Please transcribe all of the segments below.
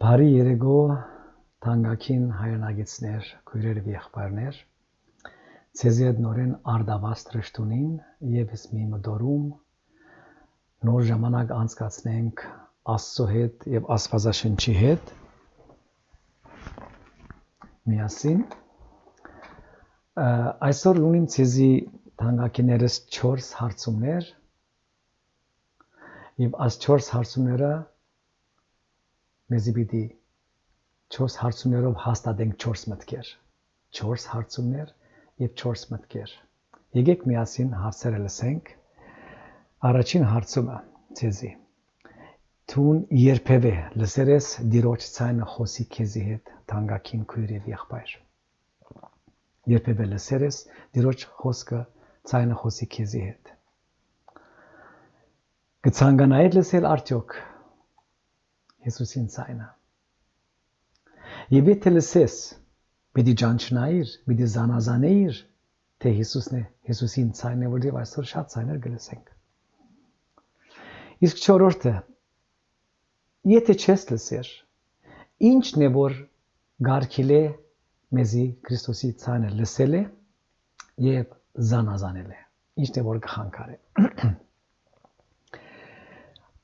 Բարի երեկո թանկագին հայրենագիտներ, քույրեր եւ եղբայրներ, ցեզի հետ նորեն արդավաստ ռշտունին եւս մի մտորում նոր ժամանակ անցկացնենք Աստծո հետ եւ Աստվածաշնչի հետ միասին այսօր ունիմ ցեզի թանկագիներս 4 հարցումներ եւ այս 4 հարցումները մեզի պիտի 4 հարցումներով հաստատենք 4 մտքեր 4 հարցումներ եւ 4 մտքեր եկեք միասին հարցերը լսենք առաջին հարցումը ցեզի Թուն երբևէ լսեր ես Տիրոջ ցայնը խոսի քեզի հետ թանկագին քույր եւ եղբայր երբևէ լսեր ես Տիրոջ խոսքը ցայնը խոսի քեզի հետ Կցանկանայդ լսել արդյոք Հիսուսին ցայնը Եվ եթե լսես պիտի ճանչնայիր պիտի զանազանեիր թե Հիսուսն է Հիսուսին ցայնը որ եւ այսօր շատ ցայներ կլսենք Իսկ չորրորդը եթե չես լսեր ինչն է որ գարքիլ է մեզի Քրիստոսի ցայնը լսել է եւ զանազանել է ինչն է որ կխանգարե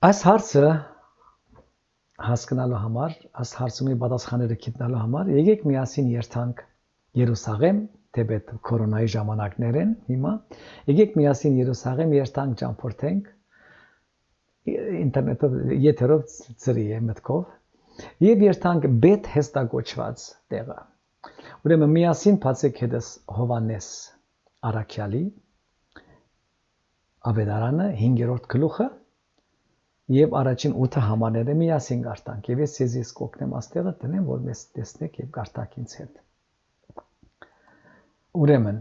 Այս հարցը հասկանալու համար, այս հարցումի պատասխանները գտնալու համար եկեք միասին երթանք Երուսաղեմ, թեպետ կորոնայի ժամանակներ են հիմա, եկեք միասին Երուսաղեմ երթանք ճամփորդենք ինտերնետով եթերով ծրի է մտքով եւ երթանք Բեթ Հեսդա կոչված տեղը։ Ուրեմն միասին բացեք հետս Հովանես Արաքյալի ավետարանը 5-րդ գլուխը Եվ առաջին 8 համարները միասին գարտանք եւ ես ցեզիս կօգնեմ աստեղը տնեմ որ մեզ տեսնեք եւ գարտակ ինձ հետ Ուրեմն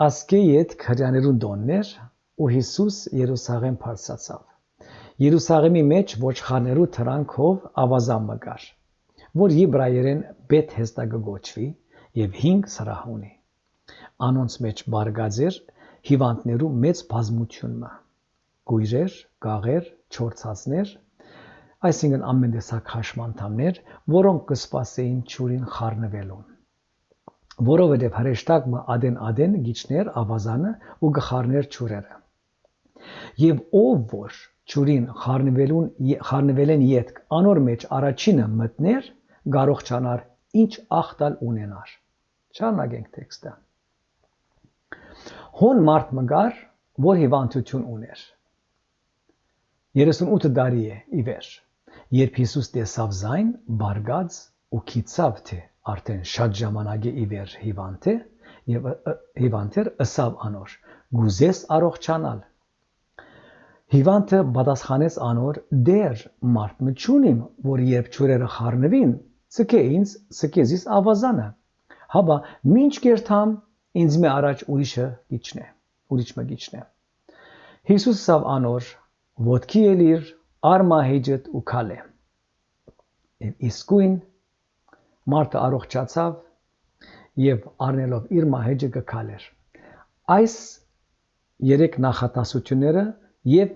ասկե իդ քրյաներուն դոններ ու Հիսուս Երուսաղեմ բարձրացավ Երուսաղեմի մեջ ոչխարներու թրանքով ավազան մգար որ եբրայերեն Բեթ Հեսդա գոչվի եւ 5 սրահ ունի Անոնց մեջ բարգաձեր հիվանդներու մեծ բազմությունը գույրեր, գաղեր, չորցածներ, այսինքն ամեն տեսակ հաշմանդամներ, որոնք կսպասեին ճուրին խառնվելուն։ Որովհետև հրեշտակը ադեն գիչներ ավազանը ու գխառներ ճուրերը։ Եվ ով որ ճուրին խառնվելեն յետք անոր մեջ առաջինը մտներ, կարող չանար ինչ ախտալ ունենար։ Շարունակենք տեքստը։ Հոն մարդ մգար, որ հիվանդություն ուներ։ 38 տարի է ի վեր, երբ Հիսուս տեսավ զայն, բարգած ու քիծավ թե արդեն շատ ժամանակ է ի վեր հիվանդ է եւ հիվանդեր ըսավ անոր, գուզես առողջանալ։ Հիվանդը պատասխանեց անոր, դեր մարդ մը չունիմ, որ երբ ճուրերը խառնվին, սկեզիս ավազանը, հաբա մինչ կերթամ ինձ մե առաջ ուրիշ մը գիչնե։ Հիսուս ասավ անոր, Ոտքի ելիր, արմահեջդ ու քալե։ Եվ իսկույն մարդը առողջացավ եւ առնելով իր մահեջը կքալեր։ Այս 3 նախատասությունները եւ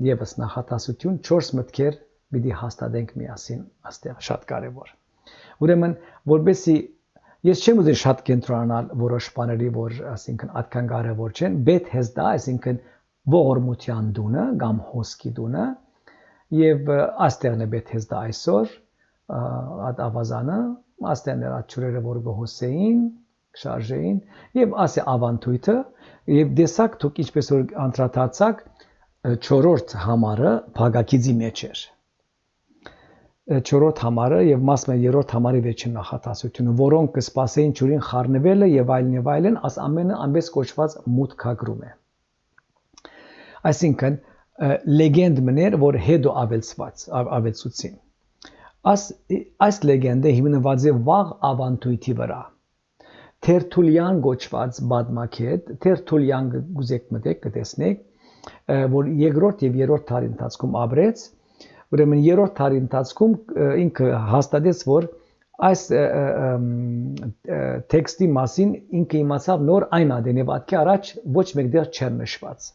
եւս նախատասություն 4 մտքեր պիտի հաստատենք միասին, այստեղ շատ կարեւոր։ Ուրեմն որբեսի ես չեմ ուզում շատ կենտրոնանալ որոշ բաների, որ ասինքն այդքան կարեւոր չեն, Բեթ Հեսդա, այսինքն ողորմության դունը կամ հոսքի դունը եւ աստեղն է Բեթ Հեսդա այսօր այդ ավազանը աստեղն էր աչուրերը որ գոհսեին շարժեին եւ ասե ավանտույթը եւ դեսակ դուք ինչպես որ անդրադարձակ 4-րդ համարը Փագագիծի մեջ էր 4-րդ համարը եւ մասը 3-րդ համարի վերջին նախատասությունը որոնք կսպասեին ճուրին խառնվելը եւ այլն աս ամենը ամբես կոչված մուտքագրում է Այսինքն լեգենդ մներ որ հետո ավելցուցին այս լեգենդը հիմնված է վաղ ավանտույթի վրա Թերթուլյան գոչված բադմակետ Թերթուլյան գուզեք մտեք կտեսնեք որ երկրորդ եւ երրորդ դարի ընթացքում ապրեց ուրեմն երրորդ դարի ընթացքում ինքը հաստատեց որ այս տեքստի մասին ինքը իմացավ նոր այն ադեն եւ ատքի առաջ ոչ մեկտեղ չեր նշված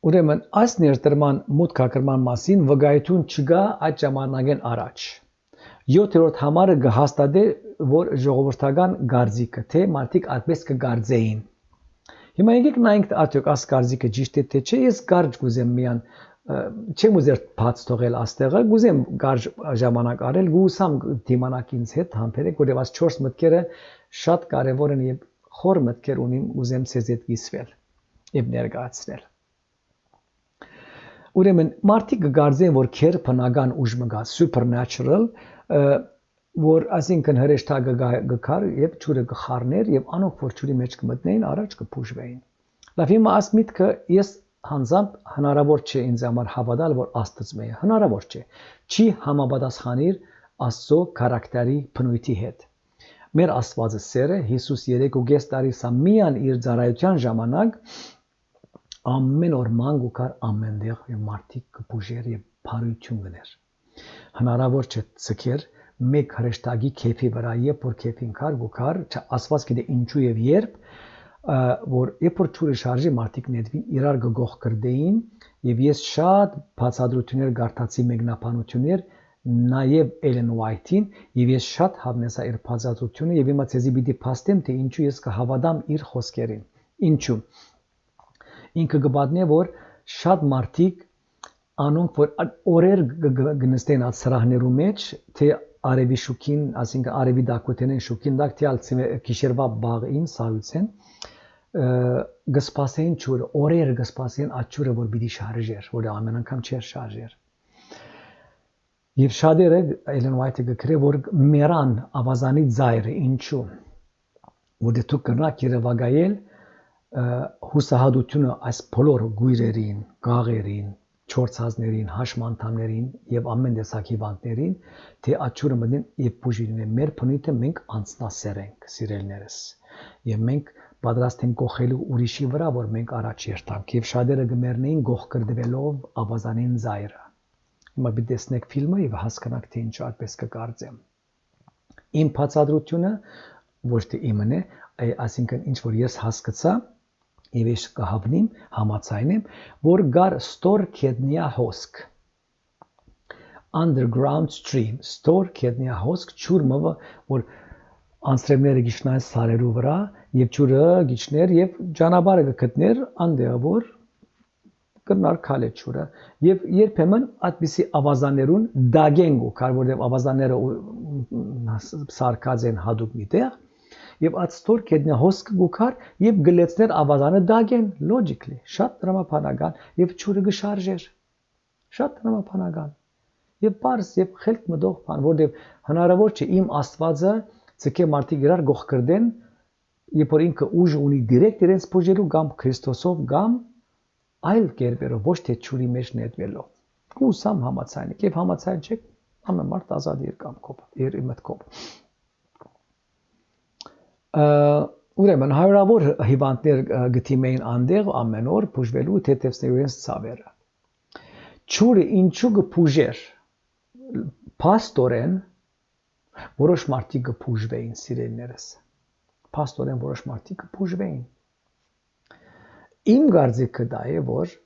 Ուրեմն այս ներդրման մուտքակրման մասին վկայություն չկա այդ ժամանակեն առաջ։ 7-րդ համարը կհաստատե, որ ժողովրդական գարձիկը, թե մարդիկ այդպես կգարձեին։ Հիմա եկեք նայենք արդյոք այս գարձիկը ճիշտ է թե չէ, ես գարջ կուզեմ միան չեմ ուզեր բաց թողել աստեղը, կուզեմ գարջ ժամանակ արել, գուսամ դիմանակ ինձ հետ համբերեք, որովհետև այս 4 մտքերը շատ կարևոր են եւ խոր մտքեր ունիմ, ուզեմ ցեզ հետ կիսվել եւ ներկայացնել։ Ուրեմն մարդիկ կգարձեն, որ քեր բնական ուժ մգա supernatural, որ այսինքն հրեշտակը գկար եւ ճուրը գխառներ եւ անոնք որ ճուրի մեջ կմտնեին, առաջ կփուժվեին։ Լավ, հիմա այս միտքը ես հանձամբ հնարավոր չէ ինձ համար հավատալ, որ Աստծո է, հնարավոր չէ։ Չի համապատասխանիր Աստծո քարակտերի բնույթի հետ։ Մեր Աստվածը սերը Հիսուս 3.5 տարի սա միան իր ծառայության ժամանակ ամեն օր ման գուքար ամենտեղ եւ մարդիկ կփուժեր եւ բարություն գներ։ Հնարավոր չէ ցկեր մեկ հրեշտակի քեփի վրա, երբ որ քեփին կար գուքար, Աստված գիտե ինչու եւ երբ որ երբ որ ճուրը շարժի մարդիկ նետվին իրար գող կրդեին եւ ես շատ բացատրություններ գարտացի մեկնաբանություններ նաեւ Էլեն Ուայթին եւ ես շատ հավնեցա իր բացատրությունը եւ իմա ցեզի պիտի փաստեմ թե ինչու ես կհավատամ իր խոսքերին ինչու ինքը կբատնե որ շատ մարդիկ անոնք որ օրեր գնստեն այդ սրահներու մեջ թե արևի շուքին ասինքն արևի դակոտենեն շուքին դակ թիալ քիշերվա բաղին սարուցեն գսպասեն ճուրը օրեր գսպասեն այդ ճուրը որ պիտի շարժեր որ ամեն անգամ չէր շարժեր եւ շատերը Էլեն Ուայթը գրե որ մերան ավազանի ծայրը ինչու որ դու կրնակ երևակայել հուսահատությունը այս բոլոր գույրերին գաղերին չորցածներին հաշմանդամներին եւ ամեն տեսակ հիվանդներին թե աչուրը մտին եւ բուժիլին մեր բնույթը մենք անցնասեր ենք սիրելներս եւ մենք պատրաստ ենք գողելու ուրիշի վրա որ մենք առաջ երթանք եւ շատերը գմերնեին գող կրդվելով ավազանին ծայրը հիմա պիտի տեսնեք ֆիլմը եւ հասկանաք թե ինչ այդպես կկարծեմ իմ բացատրությունը ոչ թե իմն է այսինքն ինչ որ ես հասկացա եւ ես կհավնիմ համացայնեմ որ գար ստոր քետնիա հոսք underground stream ստոր քետնիա հոսք ճուրմը որ անսրեմները գիշնային սարերու վրա եւ ճուրը գիչներ եւ ճանապարհը գտներ անդեղ որ կնար քալե ճուրը եւ երբեմն այդպիսի ավազաններուն դագեն գուքար որտեղ ավազանները սարկած են հadoop միտեղ եւ այդ ստոր քետնիա հոսք գուքար եւ գլեցներ ավազանը դագեն logically շատ դրամապանական եւ ճուրը գշարժեր շատ դրամապանական եւ բարձ եւ խելք մտող բան որտեղ հնարավոր չէ իմ Աստվածը ցկե մարդիկ իրար գող կրդեն երբ որ ինքը ուժ ունի դիրեկտ իրենց բուժելու կամ Քրիստոսով կամ այլ կերպերով ոչ թե ճուրի մեջ նետվելով ուսամ համացայն եք եւ համացայն չեք ամեն մարդ ազատ իր կամքով իր մտքով ուրեմն հարյուրավոր հիվանդներ գտիմեին անդեղ ամեն օր բուժվելու թեթևսներու իրենց ցավերը ճուրը ինչու կբուժեր փաստորեն որոշ մարդիկ կբուժվեին սիրելիներս փաստորեն որոշ մարդիկ կբուժվեին իմ կարծիքը դա է որ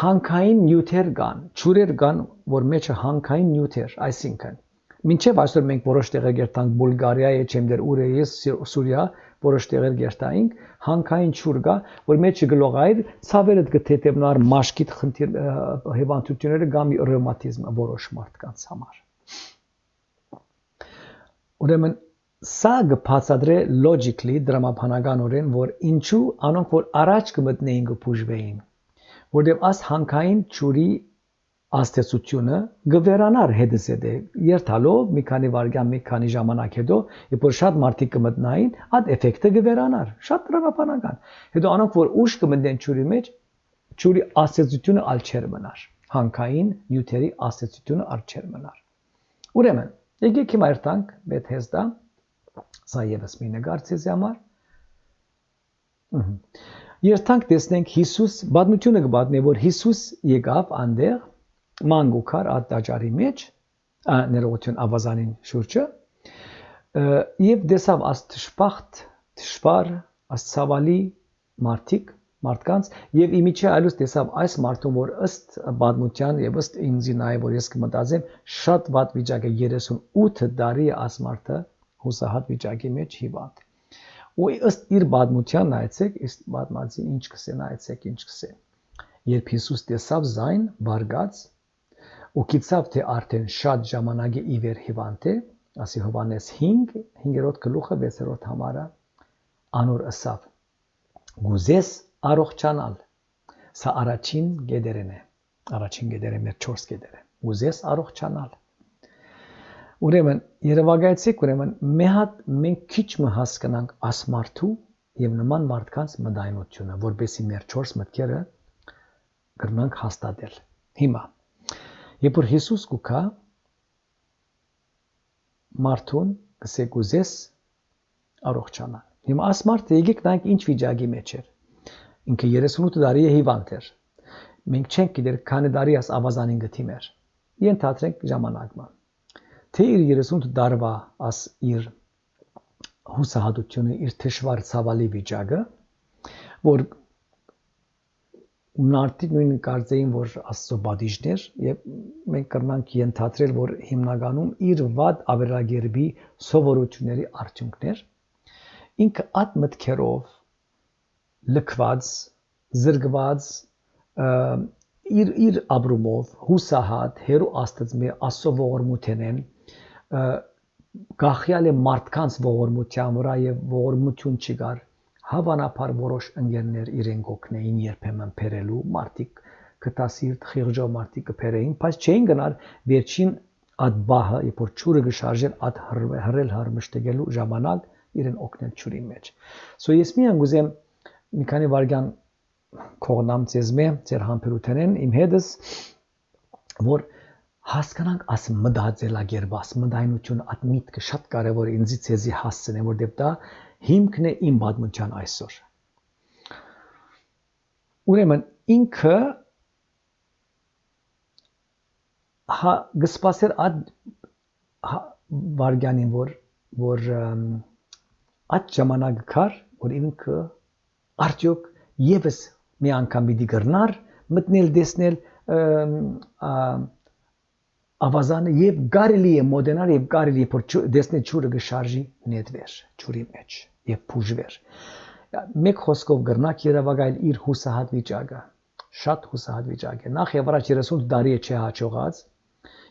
հանքային նյութեր կան ճուրեր կան որ մեջը հանքային նյութեր այսինքն մինչև այսօր մենք որոշ տեղեր գերտանք Բուլղարիա, Չեմդեր, Ուրեյ, Սուրիա, որոշ տեղեր գերտայինք, հանքային ճուր կա, որ մեջը գլողայր, ցավերը գտետևնար մաշկիտ խնդիր հիվանդությունները կամ ռևմատիզմը որոշ մարդկանց համար։ Ուրեմն սա կբացատրե logically դրամապանականորեն, որ ինչու անոնք որ առաջ կմտնեին կբուժվեին, որտեղ այս հանքային ճուրի աստեցությունը գվերանար հետսեդե երթալով մի քանի վայրկյան մի քանի ժամանակ հետո երբ որ շատ մարդիկ կմտնային այդ էֆեկտը գվերանար շատ դրամապանական հետո անոնք որ ուշ կմտնեն ճուրի մեջ ճուրի աստեցությունը ալ չեր մնար հանքային նյութերի աստեցությունը ալ չեր մնար ուրեմն եկեք հիմա երթանք Բեթհեսդա սա եւս մի նկարծիզի համար երթանք տեսնենք Հիսուս բադմությունը կբատնե որ Հիսուս եկավ անդեղ մանգուքար ատաճարի մեջ ներողություն ավազանին շուրջը եւ դեսավ աս թշպախտ թշվար աս ցավալի մարդիկ մարդկանց եւ իմիջի այլուց տեսավ այս մարդուն որ ըստ բադմության եւ ըստ ինձի նաեւ որ ես կմտածեմ շատ վատ վիճակ է 38 տարի այս մարդը հուսահատ վիճակի մեջ հիվանդ ու ըստ իր բադմության նայեցեք ըստ բադմածի ինչ կսե նայեցեք ինչ կսե երբ Հիսուս տեսավ զայն բարգած ու գիտավ թե արդեն շատ ժամանակ է իվեր հիվանդ է ասի Հովանես 5-րդ գլուխը 6-րդ համարը անոր ասավ գուզես առողջանալ սա առաջին գեդերն է առաջին գեդերը մեր 4 գեդերը գուզես առողջանալ ուրեմն երևակայեցեք ուրեմն մենք քիչ մը հասկանանք ասմարթու եւ նման մարդկանց մտայնությունը որբեսի մեր 4 մտքերը կրնանք հաստատել հիմա երբ որ Հիսուս կուքա մարդուն կսե գուզես առողջանալ հիմա ասմարթը եկեք նայենք ինչ վիճակի մեջ էր ինքը 38 տարի է հիվանդ էր մենք չենք գիտեր քանի տարի աս ավազանին գտիմ էր ենթադրենք ժամանակը թե իր 38 տարվա աս իր հուսահատությունը իր թշվառ ցավալի վիճակը որ նարդի նույն կարծեին որ աստծո բադիժներ եւ մենք կրնանք ենթադրել որ հիմնականում իր վատ ավերագերբի սովորությունների արդյունքներ ինքը ատ մտքերով լքված զրկված իր ապրումով հուսահատ հերո աստծմե աստծո ողորմութենեն գախյալ է մարդկանց ողորմության վրա եւ ողորմություն չկար հավանաբար որոշ ընկերներ իրեն գոքնեին երբեմն փերելու մարդիկ կտասիրտ խիղճով մարդիկ կփերեին բայց չէին գնար վերջին ատ բահը երբ որ ճուրը գշարժել ատ հրել հարմշտելու ժամանակ իրեն օգնել ճուրի մեջ so ես միան գուզեմ մի քանի վարքյան կողնամ ցեզմե ձեր համբերութենեն իմ հետս որ հասկանանք աս մտածելակերպ մտայնություն ատ միտքը շատ կարևոր է ինձի ցեզի հասցնե որտեղ դա հիմքն է իմ բադմության այսօր ուրեմն ինքը հա գսպասեր ատ վարգյանին որ ատ ժամանակ կար որ ինքը արդյոք եւս մի անգամ պիտի գրնար մտնել դեսնել ավազանը եւ կարելի է մոդենալ եւ կարելի է որ դեսնել ճուրը գշարժի նետվեր ճուրի մեջ եւ փուժվեր մեկ խոսքով գրնակ երևակայել իր հուսահատ վիճակը շատ հուսահատ վիճակ է նախ եւ առաջ 38 տարի է չհաջողած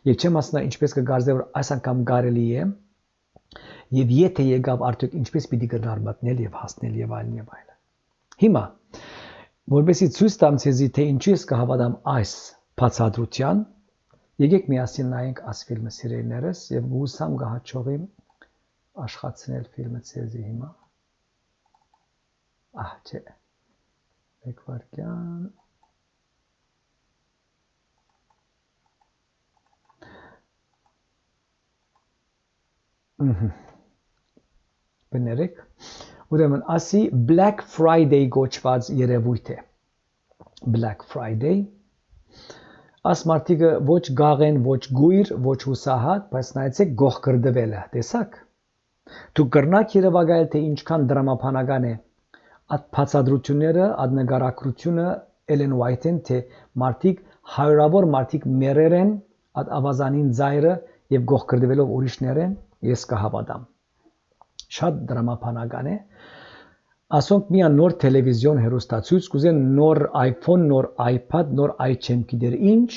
եւ չեմ ասնա ինչպես կգարձե որ այս անգամ կարելի է եւ եթե եկավ արդյոք ինչպես պիտի գրնար մտնել եւ հասնել եւ այլն հիմա որբեսի ցույց տամ ցեզի թե ինչու ես կհավատամ այս բացատրության եկեք միասին նայենք այս ֆիլմը սիրելիներս եւ գուսամ գահաճողի աշխատել ֆիլմը ցեզի հիմա չէ մեկ վարքյան բներեք ուրեմն ասի Black Friday գոչված երևույթ է Black Friday Աս մարդիկը ոչ գաղեն, ոչ գույր, ոչ հուսահատ, բայց նայեցեք գող կրդվելը, տեսակ։ Դու կրնակ երևակայել, թե ինչքան դրամապանական է այդ բացատրությունները, այդ նկարագրությունը Էլեն Ուայթեն, թե մարդիկ հարյուրավոր մարդիկ մերեր են այդ ավազանին ձայրը եւ գող կրդվելով ուրիշներ են, ես կհավատամ։ Շատ դրամապանական է։ Ասոնք միան նոր տելևիզիոն հեռուստացույց կուզեն նոր iPhone, նոր iPad, նոր iChem գիտեր ինչ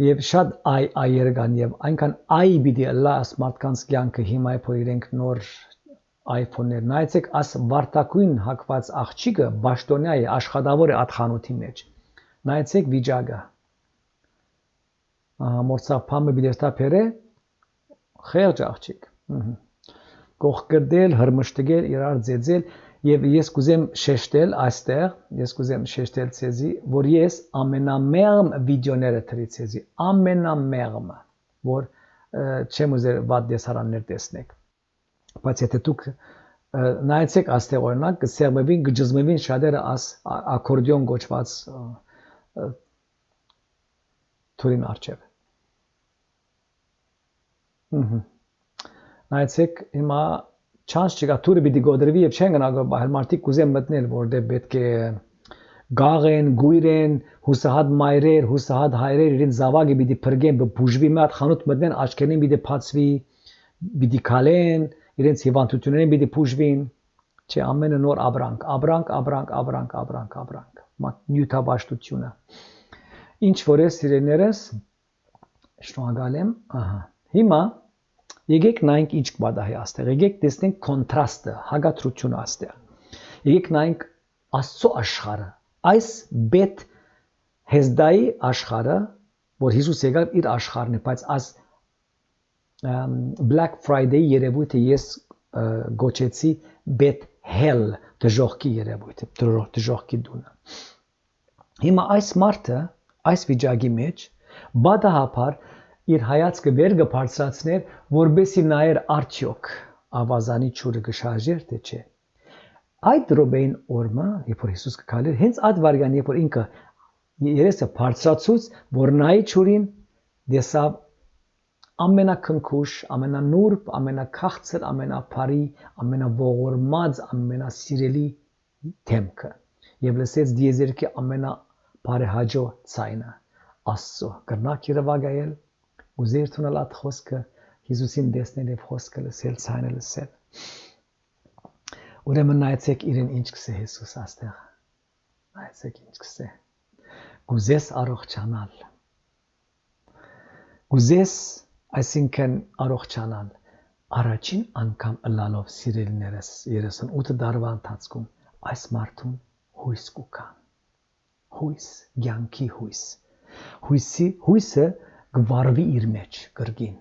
եւ շատ այեր կան եւ այնքան պիտի լաս մարդկանց կյանքը հիմա է որ իրենք նոր iPhone-ներ նայեցեք աս վարտակույն հակված աղջիկը բաշտոնյա է աշխատավոր է աթխանութի մեջ նայեցեք վիճակը մորցավ փամը բիդերտա փերը խեղճ աղջիկ Կողկրդել, հրմշտգել, իրար ձեձել եւ ես կուզեմ շեշտել այստեղ, ես կուզեմ շեշտել ցեզի, որ ես ամենամեղմ վիդեոները թրի ցեզի, ամենամեղմը, որ չեմ ուզեր վատ դեսարաններ տեսնեք։ Բայց եթե դուք նայեցեք այստեղ օրինակ, կսեղմվին, կջզմվին շատերը ակորդեոն գոչված թուրին արջև։ Նայեցեք հիմա Չանց չկա թուրը պիտի գոդրվի եւ չեն գնա բայց մարդիկ կուզեն մտնել որտեղ պետք է գաղեն, գույրեն, հուսահատ մայրեր, հուսահատ հայրեր իրեն զավակը պիտի փրկեն, բուժվի մի հատ խանութ մտնեն, աչքերին պիտի փացվի, պիտի քալեն, իրենց հիվանդություններին պիտի բուժվին, չէ ամենը նոր ապրանք, նյութաբաշխությունը։ Ինչ որ է սիրելիներս, շնորհակալ եմ, հիմա եկեք նայենք ինչ կբադահի աստեղ, եկեք տեսնենք կոնտրաստը, հագատրությունը աստեղ, եկեք նայենք Աստծո աշխարհը, այս բեթ Հեզդայի աշխարհը, որ Հիսուս եկավ իր աշխարհն է, բայց այս Black Friday երևույթը ես գոչեցի բեթ Hell, դժոխքի երևույթը, դժոխքի դունը։ Հիմա այս մարդը, այս վիճակի մեջ, բադահապար իր հայացքը վեր կբարձրացներ, որբեսի նայեր արդյոք ավազանի ջուրը կշարժեր թե չէ։ Այդ րոպեին օրմը, երբ որ Հիսուս կգալեր, հենց այդ վարյան, երբ որ ինքը երեսը բարձրացուց, որ նայի ջուրին, դեսավ ամենակնքուշ, ամենանուրբ, ամենաքաղցր, ամենափարի, ամենաողորմած, ամենասիրելի դեմքը, եւ լսեց դիեզերքի ամենաբարեհաջո ձայնը, Աստծո, կրնակ իրավագայել, ուզեր թունել այդ խոսքը, Հիսուսին տեսնել եւ խոսքը լսել, ձայնը լսել։ Ուրեմն նայեցեք իրեն ինչ կսե Հիսուս աստեղ, նայեցեք ինչ կսե, գուզես առողջանալ, գուզես այսինքն առողջանալ, առաջին անգամ ըլալով սիրելիներս 38 դարվա ընթացքում այս մարդուն հույս կուքան, հույս, կյանքի հույս, հույսը գվարվի իր մեջ կրգին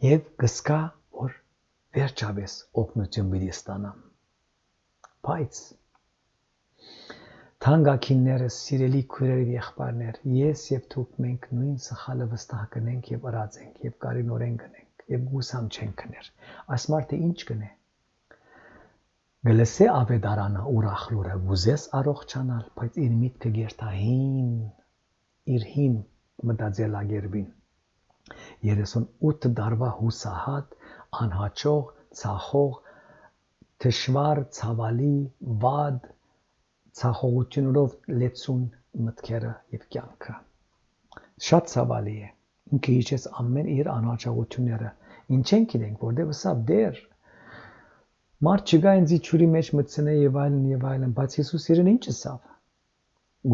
եւ կսկա, որ վերջապես օգնություն պիտի ստանամ։ Բայց թանկագիններս, սիրելի քույրեր եւ եղբայրներ, ես եւ դուք մենք նույն սխալը վստահ կնենք եւ ըրացենք եւ կարինորեն կնենք եւ գուսամ չենք կներ։ Այս մարդը ինչ կնե։ Գլսե ավետարանը ուրախ լուրը, գուզես առողջանալ, բայց իր միտքը գերտահին, իր հին մտածելակերպին։ 38 դարվա հուսահատ, անհաճող, ցախող, թշվար, ցավալի, վատ, ցախողություններով լեցուն մտքերը եւ կյանքը։ Շատ ցավալի է։ Ինքը իջեց ամեն իր անհաջողությունները։ Ինչ են գիտենք, որտեղ սա դեր։ Մարդ չգա ինձ իջուրի մեջ մտցնե եւ այլն, բայց Հիսուս իրեն ինչ ասավ։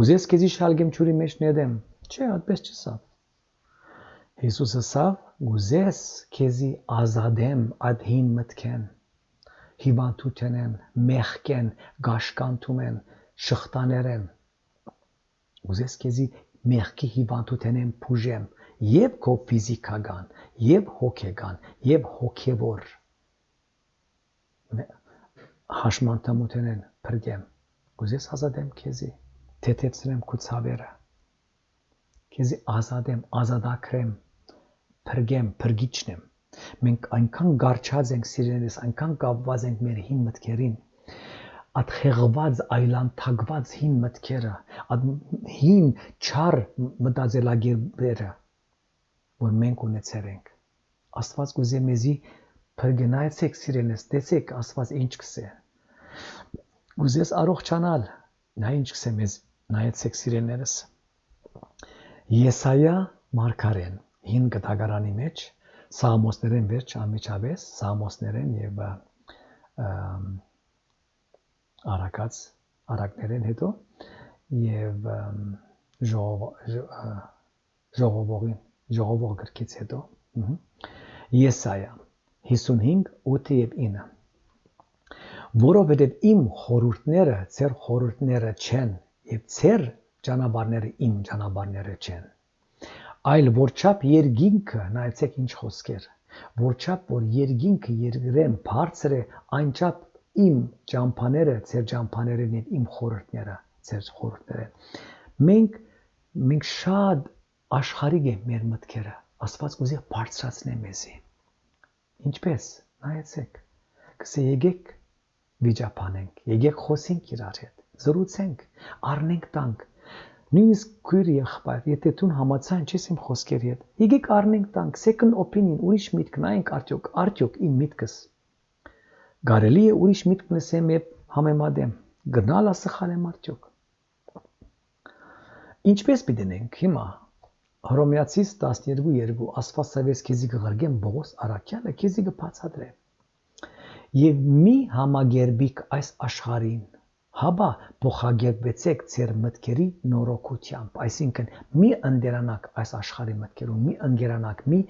Ուզես քեզի շալգեմ ջուրի մեջ ներդեմ։ Չէ, այդպես չասավ։ Հիսուս ասավ, ուզես քեզի ազատեմ այդ հին մտքեն, հիվանդութենեն, մեղքեն, գաշկանթումեն, շղթաներեն։ Ուզես քեզի մեղքի հիվանդութենեն բուժեմ, եւ քո ֆիզիկական, եւ հոգեկան, եւ հոգեվոր հաշմանդամութենեն փրկեմ։ Ուզես ազատեմ քեզի, թեթևցնեմ քո ցավերը։ Քեզի ազատեմ, ազատագրեմ, փրկեմ, փրկիչնեմ։ Մենք այնքան գարչած ենք սիրելիս, այնքան կապված ենք մեր հին մտքերին, այդ խեղված, այլանդակված հին մտքերը, այդ հին չար մտածելակերպերը, որ մենք ունեցել ենք։ Աստված կուզե մեզի փրկնայեցեք սիրելիս, տեսեք Աստված ինչ կսե։ Ուզես առողջանալ, նա ինչ կսե մեզ, նայեցեք սիրելիներս։ Եսայա մարգարեն հին գտագարանի մեջ Սաղմոսներեն վերջ ամիջապես Սաղմոսներեն եւ արակներեն հետո եւ ժողովող գրքից հետո Եսայա 55:8 եւ 9 Որովհետև իմ խորհուրդները ձեր խորհուրդները չեն եւ ձեր ճանապարհները իմ ճանապարհները չեն այլ որչափ երկինքը նայեցեք ինչ խոսքեր որչափ որ երկինքը երկրեն բարձր է այնչափ իմ ճամփաները ձեր ճամփաներն եւ իմ խորհուրդները ձեր խորհուրդները մենք շատ աշխարհիկ է մեր մտքերը Աստված կուզի բարձրացնե մեզի ինչպես նայեցեք կսե եկեք վիճապանենք, եկեք խոսենք իրար հետ, զրուցենք, առնենք տանք, նույնիսկ քույր եղբայր, եթե դու համաձայն չես իմ խոսքերի հետ, եկեք առնենք տանք, second opinion, ուրիշ միտք նայենք արդյոք իմ միտքս Կարելի է ուրիշ միտք լսեմ եւ համեմատեմ։ Գնալ ասխալ եմ արդյոք։ Ինչպես պիտենք հիմա Հռոմեացիս 12:2 Աստվածավես քեզի կղրգեմ Բողոս Արաքյալը քեզի կբացատրե։ Եվ մի համագերբիկ այս աշխարհին, հաբա փոխագերբեցեք ձեր մտքերի նորոգությամբ, այսինքն մի ընկերանաք այս աշխարհի մտքերում, մի ընկերանաք, մի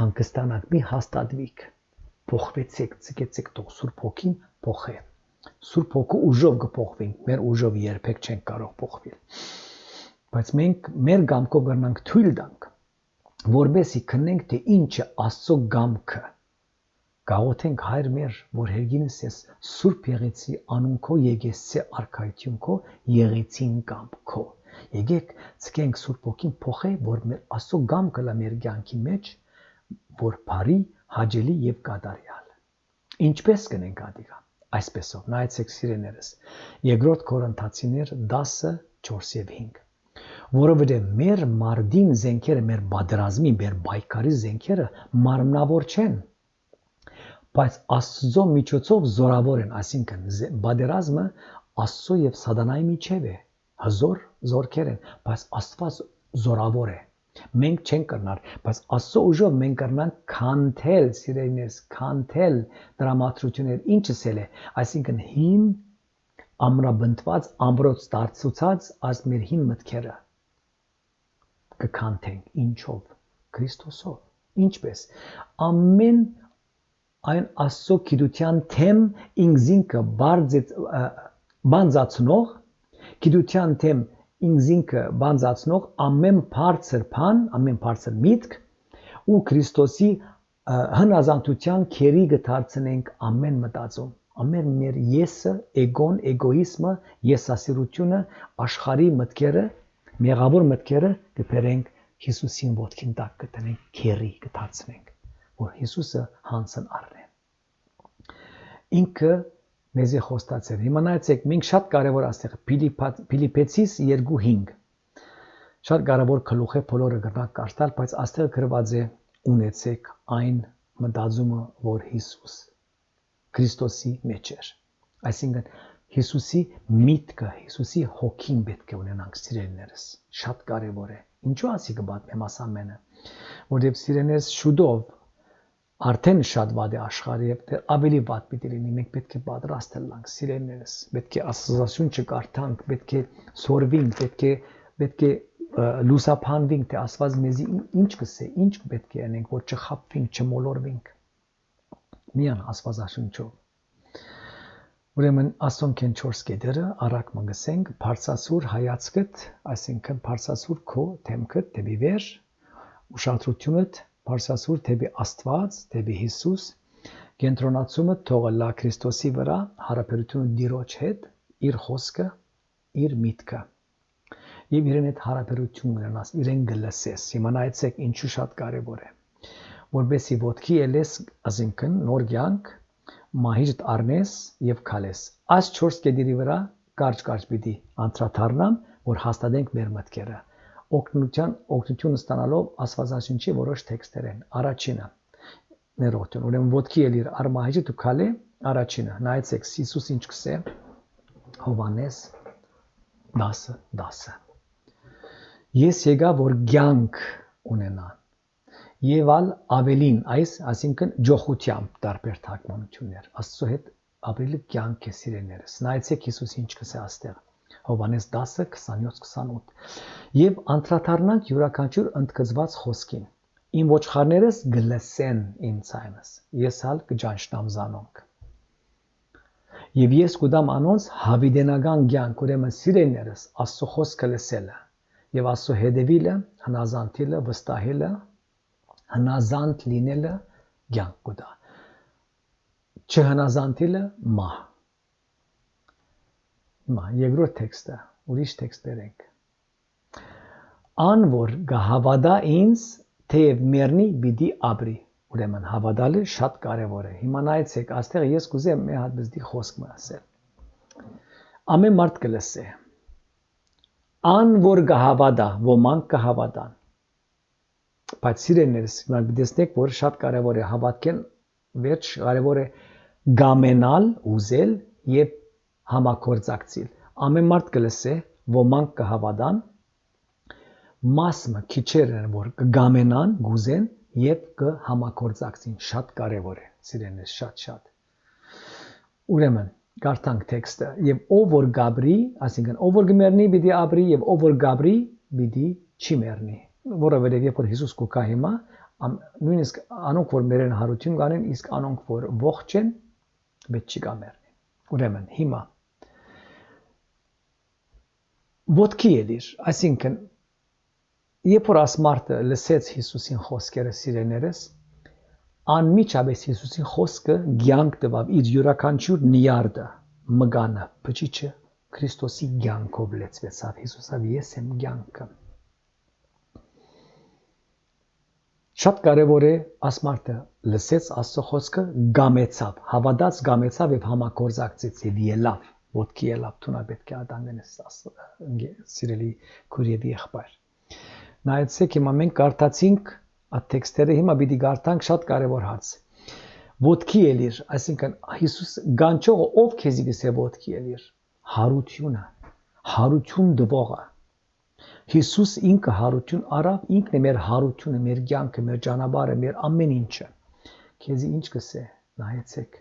հանգստանաք, մի հաստատվիք, փոխվեցեք, ցկեցեք թող Սուրբ Հոգին փոխե։ Սուրբ Հոգու ուժով կփոխվենք, մեր ուժով երբեք չենք կարող փոխվել։ Բայց մենք մեր գամքով կրնանք թույլ տանք, որբեսի քննենք թե ինչ է Աստծո գամքը։ Գաղութենք հայր մեր, որ հերգինս ես Սուրբ եղեցի անունքո եկեսցե արքայություն քո եղեցին գամբ քո։ Եկեք ցկենք Սուրբ Հոգին փոխե, որ մեր Աստծո գամքը լա մեր կյանքի մեջ, որ բարի, հաճելի եւ կատարյալ։ Ինչպես կնենք ադիգա։ Այսպեսով նայեցեք սիրեներս։ Երկրորդ Կորինթացիներ 10:4-5 որովհետև մեր մարդին զենքերը, մեր բادرազմի, մեր բայկարի զենքերը մարմնավոր չեն, բայց Աստծո միջոցով զորավոր են, այսինքն բادرազմը Աստծո եւ Սատանայի միջև է, հզոր զորքեր են, բայց Աստված զորավոր է։ Մենք չենք կրնար, բայց Աստծո ուժով մենք կրնանք քանթել, սիրելիներս, քանթել դրամատրություններ, ինչս է, այսինքն հին ամրաբնդված, ամրոց դարձուցած այս մեր հին մտքերը կքանթենք, ինչով, Քրիստոսով, ինչպես, ամեն այն Աստծո գիտության թեմ ինքզինքը բանձացնող, գիտության թեմ ինքզինքը բանձացնող ամեն բարձր բան, ամեն բարձր միտք ու Քրիստոսի հնազանդության քերի կդարձնենք ամեն մտածում, ամեն մեր եսը, էգոն, էգոիզմը, եսասիրությունը, աշխարհի մտքերը, մեղավոր մտքերը կբերենք Հիսուսին ոտքին տակ կտնենք, քերի կդարձնենք, որ Հիսուսը հանցն առնե։ Ինքը մեզ է խոստացել։ Հիմա նայեցեք, մենք շատ կարևոր աստեղ Փիլիպեցիս 2:5 շատ կարևոր գլուխ է, բոլորը կրնակ կարդալ, բայց աստեղ գրված է ունեցեք այն մտածումը, որ Հիսուս Քրիստոսի մեջ էր։ Այսինքն Հիսուսի միտքը, Հիսուսի հոգին պետք է ունենանք սիրելիներս։ Շատ կարևոր է։ Ինչու ասի կպատմեմ ասամենը, որովհետև սիրելիներս շուտով արդեն շատ վատ է աշխարհը եւ ավելի վատ պիտի լինի, մենք պետք է պատրաստ լինենք սիրելիներս, պետք է Աստվածաշունչը կարդանք, պետք է սորվենք, պետք է լուսափանվենք, թե Աստված մեզի ինչ կսե, ինչ պետք է անենք, որ չխաբվենք, չմոլորվենք։ Միան Աստվածաշունչով։ Ուրեմն Աստոնքեն 4 կետերը առակ մգսենք բարձրացուր հայացքդ, այսինքն բարձրացուր քո թեմքդ դեպի վեր, ուշադրությունդ բարձրացուր դեպի Աստված, դեպի Հիսուս, կենտրոնացումը թողը լա Քրիստոսի վրա, հարաբերությունը Տիրոջ հետ, իր խոսքը, իր միտքը։ Եվ իրեն հետ հարաբերություն ունենաս, իրեն գլսես։ Հիմա նայեցեք ինչու շատ կարևոր է։ Որբեսի ոտքի ելես, այսինքն նոր կյանք մահիճդ առնես եւ քալես։ Այս 4 կետերի վրա կարճ պիտի անդրադառնամ, որ հաստատենք մեր մտքերը։ Օգնություն ստանալով Աստվածաշունչի որոշ տեքստեր են։ Առաջինը ներողություն, ուրեմն ոտքի ելիր արմահիճը դու քալե, առաջինը նայեցեք Հիսուս ինչ կսե Հովանես 10:10 Ես եկա որ կյանք ունենան եւ ավելին այս, այսինքն ջոխությամբ տարբեր թարգմանություններ։ Աստծո հետ ավելի կյանք է սիրելիներս։ Նայեցեք Հիսուս ինչ կսե աստեղ։ Հովանես 10:27-28 Եվ անդրադառնանք յուրաքանչյուր ընդգծված խոսքին։ Իմ ոչխարներս գլսեն իմ ցայնս։ Ես հալ կճանչնամ զանոնք։ Եվ ես կուտամ անոնց հավիտենական կյանք, ուրեմն սիրելիներս, Աստծո խոսքը լսելը եւ Աստծո հետևելը, հնազանդելը, վստահելը, հնազանդ լինելը կյանք կուտա։ Չհնազանդելը մահ։ Երկրորդ տեքստը, ուրիշ տեքստ բերենք։ Ան որ կհավատա ինձ, թեև մեռնի պիտի ապրի։ Ուրեմն հավատալը շատ կարևոր է։ Հիմա նայեցեք, այստեղ ես կուզեմ մի հատ բզդի խոսք ասել։ Ամեն մարդ կլսե։ Ան որ կհավատա, ոմանք կհավատան։ Բայց սիրելիներս, մենք տեսնենք, որ շատ կարևոր է հավատքեն, վերջ կարևոր է գամենալ, ուզել եւ համակորձակցիլ։ Ամեն մարդ կլսե, ոմանք կհավատան, մասը քիչեր են որ կգամենան, գուզեն եւ կհամակորձակցին։ Շատ կարեւոր է, սիրելիներ, շատ։ Ուրեմն Կարդանք տեքստը եւ ով որ գաբրի, այսինքն ով որ գմերնի պիտի ապրի եւ ով որ գաբրի պիտի չի մեռնի։ Որովհետեւ երբ որ Հիսուս կա հիմա, նույնիսկ անոնք որ մերեն հարություն կանեն, իսկ անոնք որ ողջ են, պետք չի գա մեռնի։ Ուրեմն հիմա ոտքի ելիր, այսինքն երբ որ ասմարտը լսեց Հիսուսին խոսքերը սիրեներս, անմիջապես Հիսուսին խոսքը ցանկ տվավ իր յուրաքանչյուր նիարդը, մգանը, փչիչը Քրիստոսի ցանկով լեցվեցավ Հիսուսով ես եմ ցանկը։ Շատ կարևոր է ասմարտը լսեց Աստծո խոսքը, գամեցավ, հավատաց, գամեցավ եւ համակորձակցեց եւ ելավ, ոտքի ելավ, թունա պետք է ադանգնես սիրելի քուրիեվի եղբայր։ Նայեցեք հիմա մենք կարդացինք այդ տեքստերը, հիմա պիտի կարդանք շատ կարևոր հարց։ Ոտքի ելիր, այսինքն Հիսուս գանչողը ով քեզի գսե ոտքի ելիր։ Հարությունը, հարություն դվողը։ Հիսուս ինքը հարություն արավ, ինքն է մեր հարությունը, մեր կյանքը, մեր ճանապարհը, մեր ամեն ինչը։ Քեզի ինչ գսե, նայեցեք։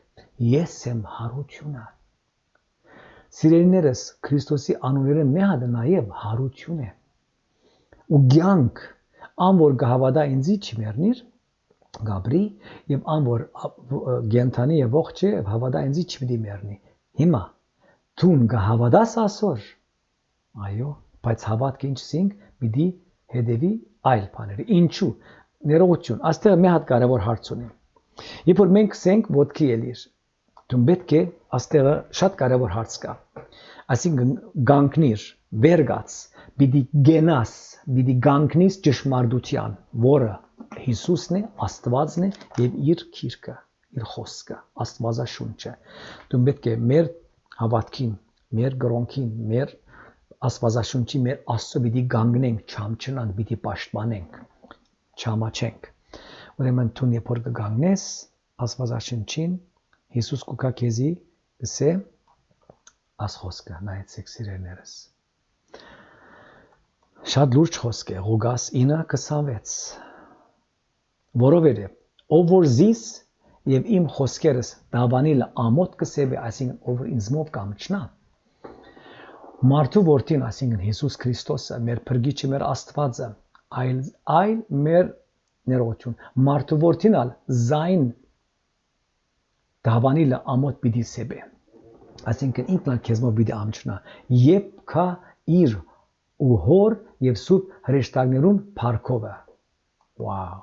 Ես եմ հարությունը։ Սիրելիներս, Քրիստոսի անունները մի հատ նաև հարություն է։ Ու կյանք, ան որ կհավատա ինձի չի մեռնիր, գաբրի, եւ ան որ գենթանի եւ ողջ է, հավատա ինձի չի պիտի մեռնի։ Հիմա դու կհավատաս ասոր։ Այո, բայց հավատքը ինչսինք պիտի հետևի այլ բաների։ Ինչու։ Ներողություն, աստեղ մի հատ կարևոր հարց ունի։ Երբ որ մենք ասենք ոտքի ելիր, դու պետք է աստեղը շատ կարևոր հարց կա։ Այսինքն գանկնիր, վերգաց, պիտի գենաս, պիտի գանկնիս ճշմարտության, որը Հիսուսն է, Աստվածն է եւ իր քիրքը, իր խոսքը, Աստվածաշունչը։ Դու պետք է մեր հավատքին, մեր գրոնքին, մեր Աստվածաշունչի մեր Աստծո պիտի գանգնենք, չամչնանք, պիտի պաշտպանենք, չամաչենք։ Ուրեմն դու երբ որ կգանգնես Աստվածաշունչին, Հիսուս կուքա քեզի գսե աս խոսքը, նայեցեք սիրելիներս։ Շատ լուրջ խոսք է, Ղուկաս 9:26։ Որովհետև ով որ զիս եւ իմ խոսքերս դավանիլ ամոթ կսեբե, այսինքն ով որ ինձմով կամչնա, մարդու որդին, այսինքն Հիսուս Քրիստոսը, մեր փրկիչը, մեր Աստվածը, այլ մեր ներողություն, մարդու որդին ալ զայն դավանիլ ամոթ պիտի սեբե, այսինքն ինքն ալ քեզմով պիտի ամչնա, երբ կա իր ու հոր եւ սուրբ հրեշտակներուն փառքովը։ Վաու։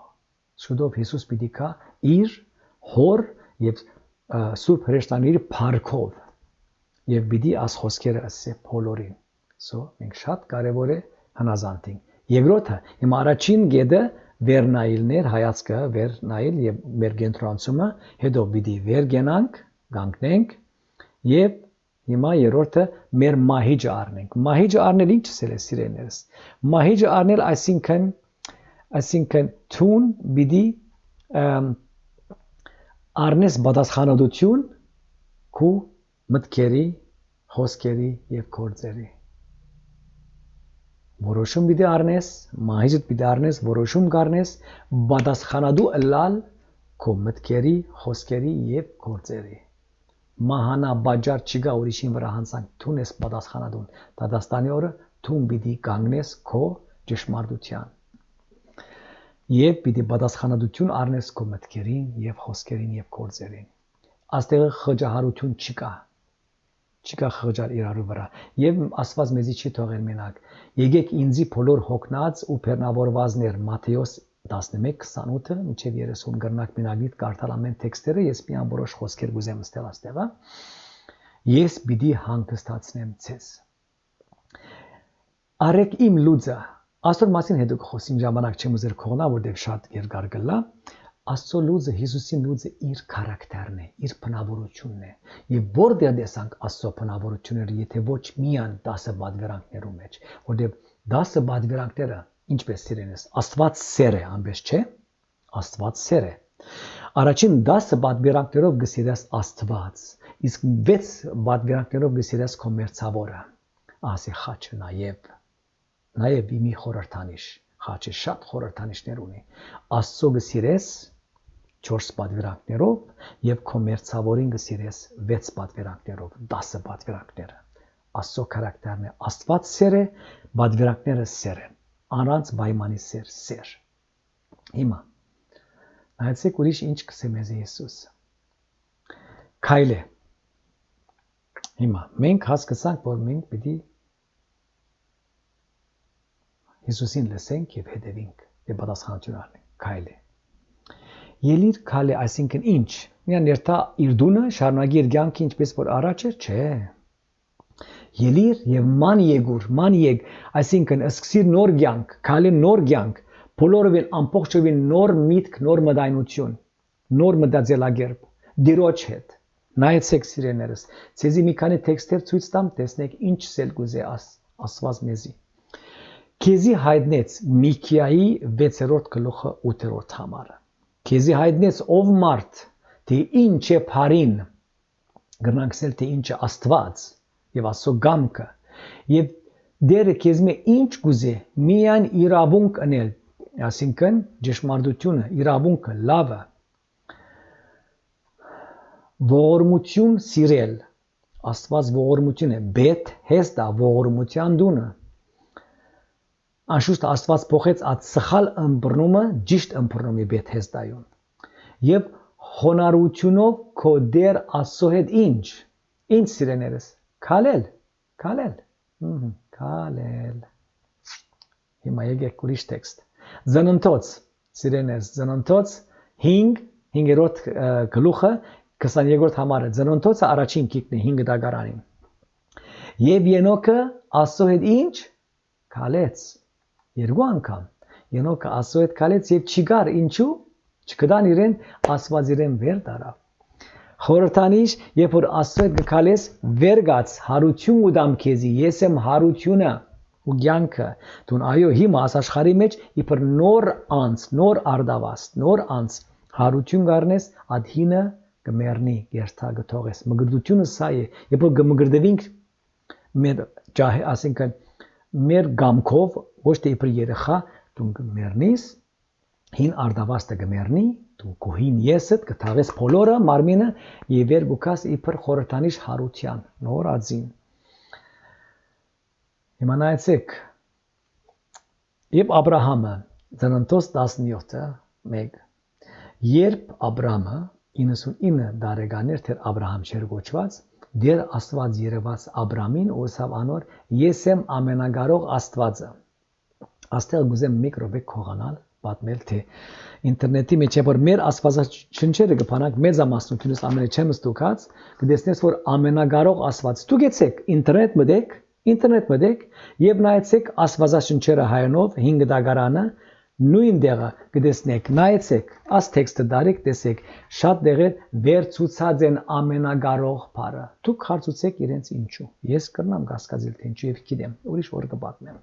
Շուտով Հիսուս պիտի կա իր հոր եւ սուրբ հրեշտակների փառքով եւ պիտի աս խոսքերը ասե բոլորին։ Սո մենք շատ կարեւոր է հնազանդենք։ Երկրորդը, իմ առաջին գեդը վերնայիլներ, հայացքը վերնայիլ եւ մեր կենտրոնացումը, հետո պիտի վերգենանք, գանկնենք եւ հիմա երրորդը մեր մահիճը առնենք։ Մահիճը առնել ինչ է սիրելիներս։ Մահիճը առնել այսինքն թուն պիտի առնես պատասխանատվություն քու մտքերի, խոսքերի եւ գործերի։ Որոշում պիտի առնես, մահիճը պիտի առնես, որոշում կառնես պատասխանատու ըլլալ քու մտքերի, խոսքերի եւ գործերի։ Մահանա բաժար չկա ուրիշին վրա հանցանք, թուն ես պատասխանատուն։ Դատաստանի օրը թուն պիտի կանգնես քո ճշմարտության։ Եվ պիտի պատասխանատվություն առնես քո մտքերին եւ խոսքերին եւ գործերին։ Աստեղը խղճահարություն չկա։ Չկա խղճալ իրարու վրա։ Եվ Աստված մեզի չի թողել մենակ։ Եկեք ինձի բոլոր հոգնած ու բեռնավորվածներ Մատթեոս 11:28 մինչև 30 գրնակ մենագիտ կարդալ ամեն տեքստերը, ես միան որոշ խոսքեր գուզեմ ստել աստեղը։ Ես պիտի հանգստացնեմ ցես։ Արեք իմ լուծը։ Աստոր մասին հետո խոսին ժամանակ չեմ ուզեր քողնա, որտեղ շատ երկար գլա։ Աստծո լուծը, Հիսուսի լուծը իր քարակտերն է, իր բնավորությունն է։ Եվ որտեղ տեսանք Աստծո բնավորությունները, եթե ոչ միան 10 բادرվերանքներու մեջ, որտեղ 10 բادرվերանքները ինչպես սիրենես, Աստված սեր է, անպես չէ։ Աստված սեր է։ Առաջին 10 պատվիրանքներով գսիրես Աստված, իսկ 6 պատվիրանքներով գսիրես քո մերձավորը։ Ասի խաչը նաև իմի խորհրդանիշ, խաչը շատ խորհրդանիշներ ունի։ Աստծո գսիրես 4 պատվիրանքներով եւ քո մերձավորին գսիրես 6 պատվիրանքներով, 10 պատվիրանքները։ Աստծո քարակտերն է Աստված սեր է, պատվիրանքները սեր են, առանց պայմանի սեր։ Հիմա նայեցեք ուրիշ ինչ կսե մեզ Հիսուս։ Քայլե։ Հիմա մենք հասկացանք, որ մենք պիտի Հիսուսին լսենք եւ հետևենք եւ պատասխանատվություն առնենք։ Քայլե։ Ելիր քայլե, այսինքն ինչ։ Միան երթա իր դունը շարունակի իր կյանքը ինչպես որ առաջ էր, չէ։ Ելիր եւ ման եգ, այսինքն սկսիր նոր կյանք, քայլի նոր կյանք, բոլորովին ամբողջովին նոր միտք, նոր մտայնություն, նոր մտածելակերպ, դիրոջ հետ։ Նայեցեք սիրեներս, ցեզի մի քանի տեքստեր ցույց տամ, տեսնեք ինչ սել կուզե Աստված մեզի։ Քեզի հայտնեց Միքիայի 6-րդ գլուխը 8-րդ համարը։ Քեզի հայտնեց ով մարդ, թե ինչ է բարին, գրնանքսել թե ինչ է Աստված եւ Աստծո գամքը, եւ դերը քեզ մե ինչ կուզե, միայն իրավունք անել, այսինքն ճշմարտությունը, իրավունքը, լավը, ողորմություն սիրել, Աստված ողորմություն է, բեթ հեստա ողորմության դունը։ Անշուշտ Աստված փոխեց այդ սխալ ըմբռնումը ճիշտ ըմբռնումի բեթ հեստայում։ Եվ խոնարհությունով քո դեր Աստծո հետ ինչ սիրեներս, քալել։ Հիմա եկեք ուրիշ տեքստ։ Ծննդոց, սիրեներս, ծննդոց 5-րդ գլուխը 22-րդ համարը, ծննդոցը առաջին կիկն է 5 դագարանին։ Եվ Ենոքը Աստծո հետ ինչ քալեց։ Երկու անգամ Ենոքը Աստծո հետ քալեց եւ չգար, ինչու։ Չկդան իրեն Աստված իրեն վեր դարավ։ Խորհրդանիշ, երբ որ Աստծո հետ գքալես, վեր գաց, հարություն ուդամ քեզի, ես եմ հարությունը ու կյանքը։ Դուն այո, հիմա աշխարհի մեջ իբր նոր անց, նոր արդավաստ, նոր անց հարություն գառնես, ադ հինը կմեռնի, երթա գթողես։ Մգրդությունը սա է, երբ որ կմգրդվենք մեր ասինքն մեր գամքով, ոչ թե իբր երեխա, դու կմեռնիս, հին արդավաստը կմեռնի, դու կուհին եսդ կթաղես բոլորը մարմինը եւ վեր գուքաս իբր խորհրդանիշ հարության, նոր ածին։ Հիմա նայեցեք, երբ Աբրահամը ծննդոց 17-ը 1, երբ Աբրամը 99 տարեկան էր, թեր Աբրահամ չէր գոչված, դեր Աստված երևաց Աբրամին ու ասավ անոր, ես եմ ամենակարող Աստվածը։ Աստեղ գուզեմ միկրոբե քողանալ, պատմել թե ինտերնետի մեջ որ մեր աստվածաշնչերը կփանակ մեծամասնությունից ամենը չեմ ստուգած, կտեսնես որ ամենակարող Աստված։ Ստուգեցեք ինտերնետ մտեք եւ նայեցեք աստվածաշնչերը հայերենով 5 դագարանը նույն դեղը կտեսնեք, նայեցեք, աս տեքստը դարեք տեսեք, շատ դեղեր վերցուցած են ամենակարող բառը։ Դուք հարցուցեք իրենց ինչու։ Ես կրնամ կասկածել թե ինչու եւ գիտեմ, ուրիշ որ կպատմեմ։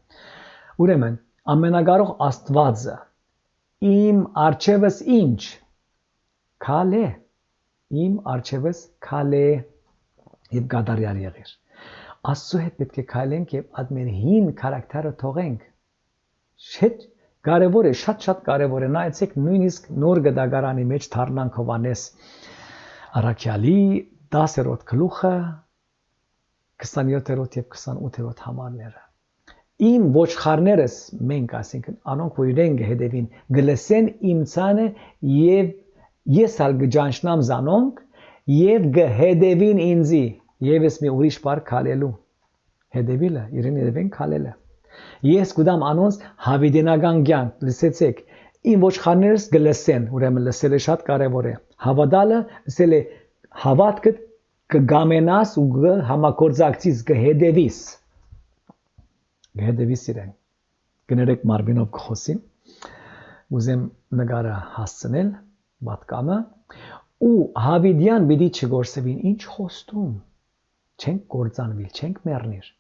Ուրեմն ամենակարող Աստվածը իմ արչևս ինչ քալե իմ արչևս քալե եւ գադարյալ եղիր Աստծո հետ պետք է քայլենք եւ այդ մեր հին քարակտերը թողենք շատ կարեւոր է շատ կարեւոր է նայեցեք նույնիսկ նոր գդագարանի մեջ Թարնանք Հովանես Արաքյալի 10-րդ գլուխը 27-րդ եւ 28-րդ համարները Իմ ոչխարներս մենք ասենք անոնք որ իրեն գհետևին գլսեն իմ ցանը եւ ես ալ գճանչնամ զանոնք եւ գհետևին ինձի եւս մի ուրիշ բառ քալելու հետևիլը իրեն հետևեն քալելը ես գուդամ անոնց հավիտենական կյանք լսեցեք իմ ոչխարներս գլսեն ուրեմն լսելը շատ կարեւոր է հավատալը ասել է հավատքը կգամենաս ու համակորձակցից գհետևիս Գհետևիս իրեն, գներեք մարմինով կխոսիմ, ուզեմ նգարը հասցնել, բատկամը, ու հավիդյան բիդի չգործվին, ինչ խոստում, չենք գործանվիլ, չենք մերնիր,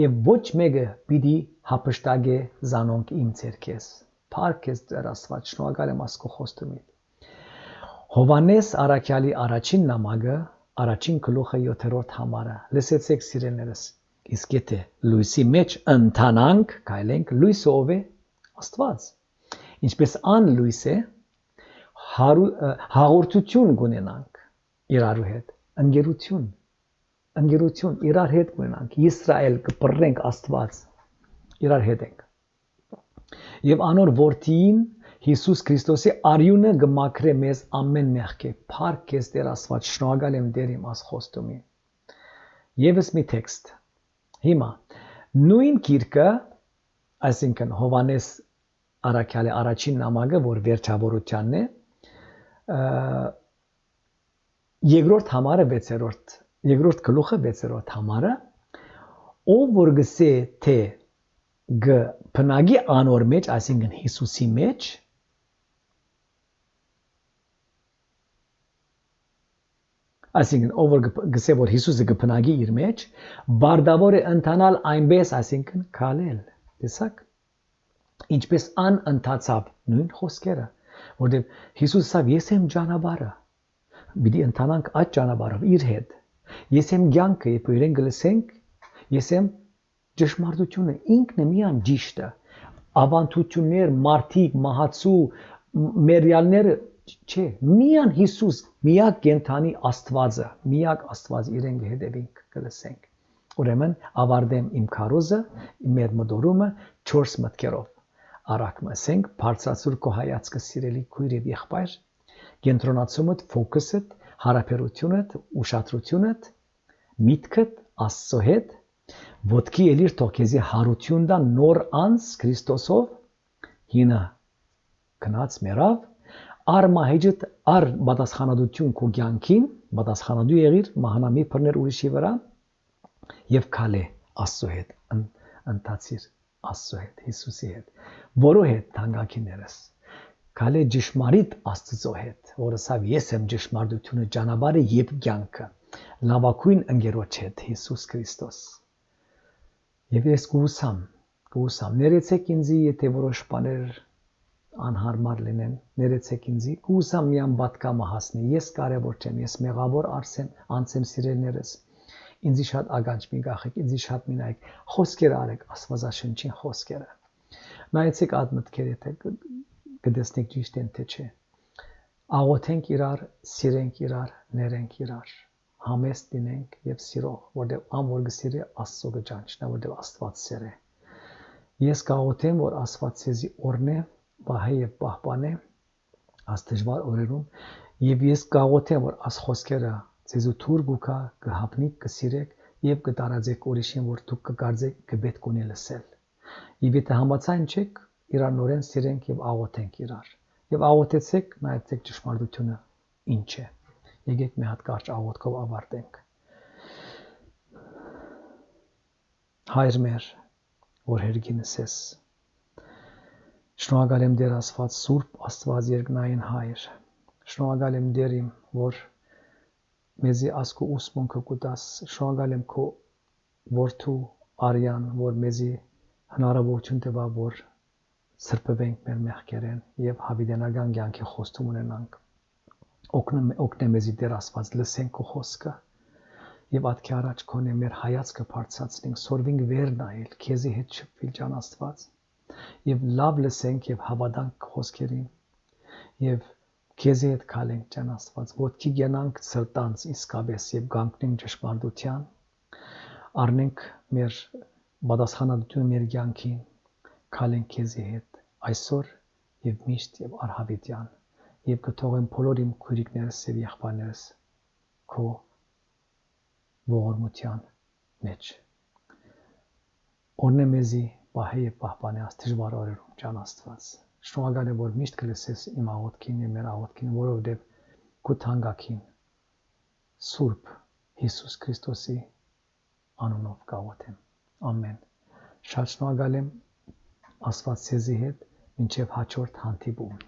և ոչ մեկը բիդի հապշտագ է զանոնք իմ ծերքես, պարք ես ձեր աստված, շնորհակալ եմ ասկո խոստումիդ, Հովանես Արաքյալի առաջին նամակը, առաջին գլուխը 7-րդ համարը։ Լսեցեք սիրելիներս։ Իսկ եթե լույսի մեջ ընթանանք, գայլենք լույսը ով է? Աստված։ Ինչպես ան լույս է, հաղորդություն կունենանք իրար հետ, ընկերություն իրար հետ կունենանք, Իսրայել կպռնենք Աստված իրար հետ ենք։ Եվ անոր որդին Հիսուս Քրիստոսի արյունը կմաքրե մեզ ամեն մեղքի։ Փառք քեզ Տեր Աստված, շնորհակալ եմ Տեր իմ աստխոստումին։ Եվս մի տեքստ։ Հիմա նույն գիրքը, այսինքն Հովանես Արաքյալի առաջին նամակը, որ վերջավորությանն է, երկրորդ համարը 6-րդ, երկրորդ գլուխը 6-րդ համարը, ով որ գսե թե բնագի անոր մեջ, այսինքն Հիսուսի մեջ, այսինքն ով որ գսե որ Հիսուսը կբնագի իր մեջ, բարդավոր է ընթանալ այնպես, այսինքն քալել, տեսակ, ինչպես ան ընթացավ նույն խոսքերը, որտեղ Հիսուսը ասավ ես եմ ճանապարհը, պիտի ընթանանք այդ ճանապարհով իր հետ, ես եմ կյանքը, երբ իրեն գլսենք, ես եմ ճշմարտությունը, ինքն է միան ճիշտը, ավանդություններ, մարդիկ, մահացու, մերյալները չէ, միան Հիսուս, միակ կենթանի Աստվածը, միակ Աստված իրեն կհետևենք, կլսենք։ Ուրեմն ավարտեմ իմ քարոզը, մեր մտորումը 4 մտքերով։ Արագ մսենք, բարձրացուր քո հայացքը սիրելի քույր եւ եղբայր, կենտրոնացումդ, ֆոկուսդ, հարաբերությունդ, ուշադրությունդ, միտքդ Աստծո հետ, ոտքի ելիր թող քեզի հարություն դա նոր անց Քրիստոսով, հինը գնաց մերավ, արմահեջդ ար պատասխանատվություն քո կյանքին, պատասխանատու եղիր, մահանամի բռներ ուրիշի վրա եւ քալե Աստծո հետ, ընթացիր Աստծո հետ, Հիսուսի հետ, որո հետ թանկագիներս, քալե ճշմարիտ Աստծո հետ, որը ասավ ես եմ ճշմարտությունը, ճանապարհը եւ կյանքը, լավագույն ընկերոջ հետ, Հիսուս Քրիստոս։ Եվ ես կուսամ, ներեցեք ինձի, եթե որոշ բաներ անհարմար լինեն, ներեցեք ինձի, կուսամ միան պատկամը հասնի, ես կարևոր չեմ, ես մեղավոր անցեմ սիրելիներս, ինձի շատ ականջ մի գախեք, ինձի շատ մի նայեք, խոսքեր արեք, Աստվածաշնչին խոսքերը, նայեցեք այդ մտքեր, եթե կտեսնեք ճիշտ են թե չէ, աղոթենք իրար, սիրենք իրար, ներենք իրար, համեստ լինենք եւ սիրող, որտեղ ամոր գսիրի Աստծո գճանչնա, որտեղ Աստված սեր է։ Ես կաղոթեմ, որ Աստված ցեզի օրնե, բահե եւ պահպանե աս դժվար օրերում, եւ ես կաղոթեմ, որ աս խոսքերը ցեզու թուր գուքա, կհապնիկ, կսիրեք եւ կտարածեք ուրիշին, որ դուք կգարձեք, կպետք ունի լսել։ Եվ եթե համաձայն չեք, իրար նորեն սիրենք եւ աղոթենք իրար։ Եվ աղոթեցեք, նայեցեք ճշմարտությունը ինչ է։ Եկեք մի հատ կարճ աղոթքով ավարտենք։ Հայր մեր, որ հերգինս ես, շնորհակալ եմ Տեր Աստված, Սուրբ Աստված երկնային Հայր, շնորհակալ եմ Տեր իմ, որ մեզի ասկու ուսմունքը կուտաս, շնորհակալ եմ քո որդու Արյան, որ մեզի հնարավորություն տվա, որ սրբվենք մեր մեղքերեն եւ հավիտենական կյանքի խոստում ունենանք։ Օգնե մեզի Տեր Աստված լսենք քո խոսքը եւ ատքի առաջ քոնե մեր հայացքը բարձրացնենք, սորվինք վեր նայել, քեզի հետ շփվել ջան Աստված եւ լավ լսենք եւ հավատանք խոսքերին եւ քեզի հետ քալենք ջան Աստված, ոտքի գնանք սրտանց իսկապես եւ գանքնենք ճշմարտության, առնենք մեր պատասխանատվությունը մեր կյանքին, քալենք քեզի հետ այսօր եւ միշտ եւ արհավիտյան եւ կթողեմ բոլոր իմ քույրիկներս եւ եղբայրներս քո ողորմության մեջ։ Օրնե մեզի պահե եւ պահպանե աս դժվար օրերում ջան Աստված։ Շնորհակալ եմ, որ միշտ կլսես իմ աղոթքին եւ մեր աղոթքին, որովհետեւ քո թանկագին Սուրբ Հիսուս Քրիստոսի անունով կաղոթեմ։ Ամեն։ Շատ շնորհակալ եմ Աստված ցեզի հետ մինչև հաջորդ հանդիպում։